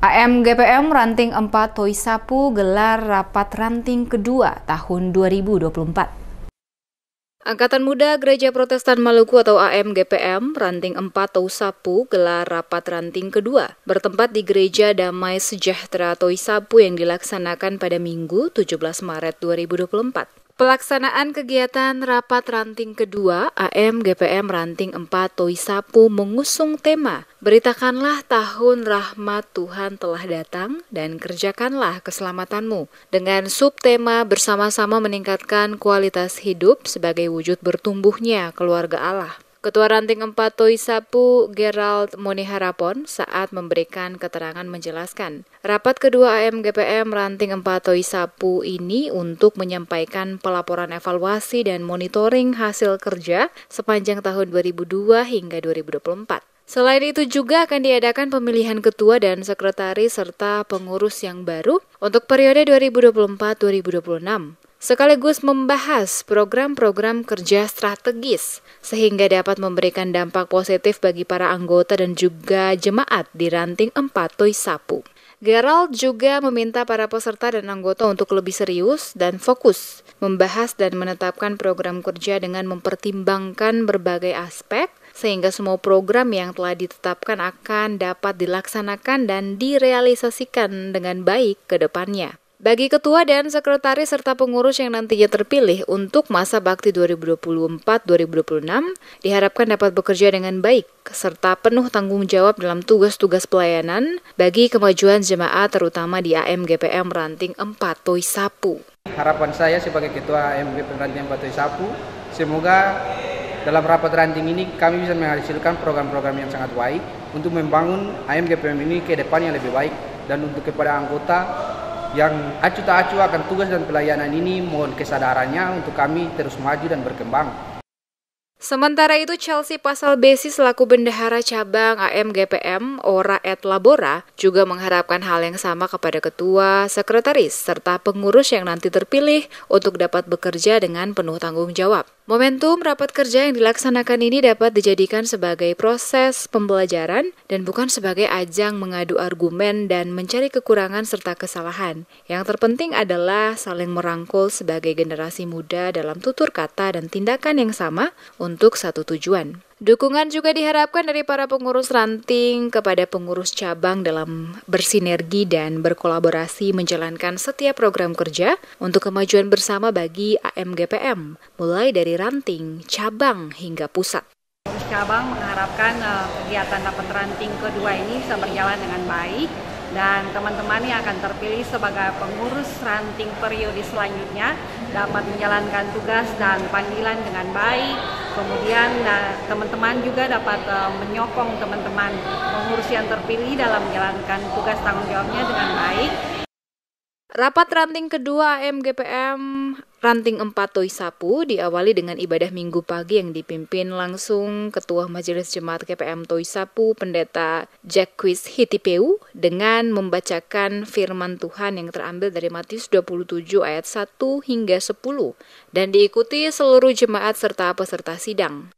AMGPM Ranting 4 Toisapu gelar rapat ranting kedua tahun 2024. Angkatan Muda Gereja Protestan Maluku atau AMGPM Ranting 4 Toisapu gelar rapat ranting kedua bertempat di Gereja Damai Sejahtera Toisapu yang dilaksanakan pada Minggu 17 Maret 2024. Pelaksanaan kegiatan rapat ranting kedua AMGPM Ranting 4 Toisapu mengusung tema Beritakanlah tahun rahmat Tuhan telah datang dan kerjakanlah keselamatanmu dengan subtema bersama-sama meningkatkan kualitas hidup sebagai wujud bertumbuhnya keluarga Allah. Ketua Ranting 4 Toisapu, Gerald Moniharapon, saat memberikan keterangan menjelaskan, rapat kedua AMGPM Ranting 4 Toisapu ini untuk menyampaikan pelaporan evaluasi dan monitoring hasil kerja sepanjang tahun 2002 hingga 2024. Selain itu juga akan diadakan pemilihan ketua dan sekretaris serta pengurus yang baru untuk periode 2024-2026. Sekaligus membahas program-program kerja strategis sehingga dapat memberikan dampak positif bagi para anggota dan juga jemaat di Ranting 4 Toisapu. Gerald juga meminta para peserta dan anggota untuk lebih serius dan fokus membahas dan menetapkan program kerja dengan mempertimbangkan berbagai aspek sehingga semua program yang telah ditetapkan akan dapat dilaksanakan dan direalisasikan dengan baik ke depannya. Bagi ketua dan sekretaris serta pengurus yang nantinya terpilih untuk masa bakti 2024-2026, diharapkan dapat bekerja dengan baik serta penuh tanggung jawab dalam tugas-tugas pelayanan bagi kemajuan jemaat terutama di AMGPM Ranting 4 Toisapu. Harapan saya sebagai ketua AMGPM Ranting 4 Toisapu, semoga dalam rapat ranting ini kami bisa menghasilkan program-program yang sangat baik untuk membangun AMGPM ini ke depan yang lebih baik dan untuk kepada anggota yang acuh tak acuh akan tugas dan pelayanan ini, mohon kesadarannya untuk kami terus maju dan berkembang. Sementara itu, Chelsea Pasal Besi selaku bendahara cabang AMGPM Ora et Labora juga mengharapkan hal yang sama kepada ketua, sekretaris, serta pengurus yang nanti terpilih untuk dapat bekerja dengan penuh tanggung jawab. Momentum rapat kerja yang dilaksanakan ini dapat dijadikan sebagai proses pembelajaran dan bukan sebagai ajang mengadu argumen dan mencari kekurangan serta kesalahan. Yang terpenting adalah saling merangkul sebagai generasi muda dalam tutur kata dan tindakan yang sama untuk satu tujuan. Dukungan juga diharapkan dari para pengurus ranting kepada pengurus cabang dalam bersinergi dan berkolaborasi menjalankan setiap program kerja untuk kemajuan bersama bagi AMGPM, mulai dari ranting, cabang, hingga pusat. Pengurus cabang mengharapkan kegiatan rapat ranting kedua ini bisa berjalan dengan baik dan teman-teman yang akan terpilih sebagai pengurus ranting periode selanjutnya dapat menjalankan tugas dan panggilan dengan baik. Kemudian teman-teman juga dapat menyokong teman-teman pengurus yang terpilih dalam menjalankan tugas tanggung jawabnya dengan baik. Rapat ranting kedua AMGPM Ranting 4 Toisapu diawali dengan ibadah Minggu pagi yang dipimpin langsung Ketua Majelis Jemaat GPM Toisapu Pendeta Jacques Hitipeu dengan membacakan firman Tuhan yang terambil dari Matius 27 ayat 1 hingga 10 dan diikuti seluruh jemaat serta peserta sidang.